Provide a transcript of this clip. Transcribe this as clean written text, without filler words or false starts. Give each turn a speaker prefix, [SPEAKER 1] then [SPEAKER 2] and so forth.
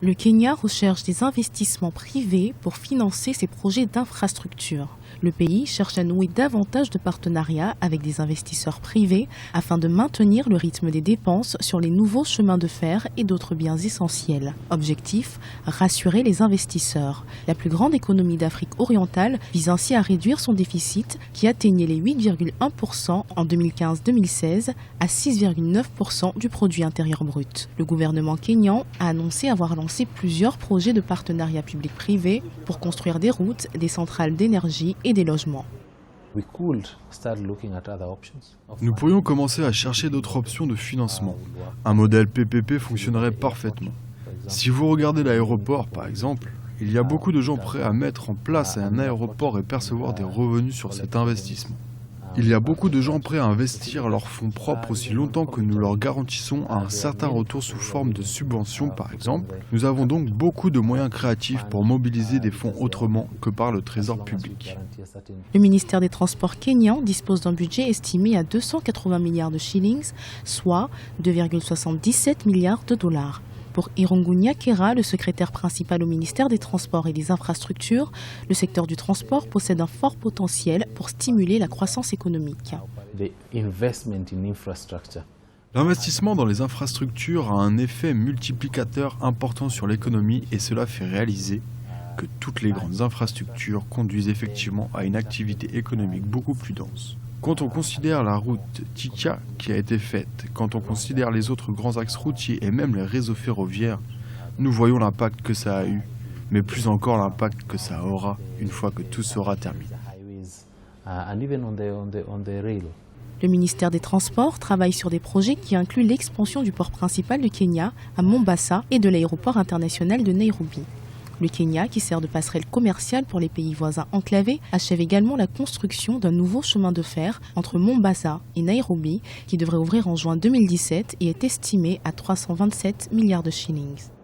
[SPEAKER 1] Le Kenya recherche des investissements privés pour financer ses projets d'infrastructure. Le pays cherche à nouer davantage de partenariats avec des investisseurs privés afin de maintenir le rythme des dépenses sur les nouveaux chemins de fer et d'autres biens essentiels. Objectif, rassurer les investisseurs. La plus grande économie d'Afrique orientale vise ainsi à réduire son déficit qui atteignait les 8,1% en 2015-2016 à 6,9% du produit intérieur brut. Le gouvernement kényan a annoncé avoir lancé plusieurs projets de partenariat public-privé pour construire des routes, des centrales d'énergie et des logements.
[SPEAKER 2] Nous pourrions commencer à chercher d'autres options de financement. Un modèle PPP fonctionnerait parfaitement. Si vous regardez l'aéroport, par exemple, il y a beaucoup de gens prêts à mettre en place un aéroport et percevoir des revenus sur cet investissement. Il y a beaucoup de gens prêts à investir leurs fonds propres aussi longtemps que nous leur garantissons un certain retour sous forme de subventions, par exemple. Nous avons donc beaucoup de moyens créatifs pour mobiliser des fonds autrement que par le trésor public.
[SPEAKER 1] Le ministère des Transports kényan dispose d'un budget estimé à 280 milliards de shillings, soit 2,77 milliards de dollars. Pour Irungu Nyakera, le secrétaire principal au ministère des Transports et des Infrastructures, le secteur du transport possède un fort potentiel pour stimuler la croissance économique.
[SPEAKER 2] L'investissement dans les infrastructures a un effet multiplicateur important sur l'économie et cela fait réaliser que toutes les grandes infrastructures conduisent effectivement à une activité économique beaucoup plus dense. Quand on considère la route Thika qui a été faite, quand on considère les autres grands axes routiers et même les réseaux ferroviaires, nous voyons l'impact que ça a eu, mais plus encore l'impact que ça aura une fois que tout sera terminé.
[SPEAKER 1] Le ministère des Transports travaille sur des projets qui incluent l'expansion du port principal du Kenya à Mombasa et de l'aéroport international de Nairobi. Le Kenya, qui sert de passerelle commerciale pour les pays voisins enclavés, achève également la construction d'un nouveau chemin de fer entre Mombasa et Nairobi qui devrait ouvrir en juin 2017 et est estimé à 327 milliards de shillings.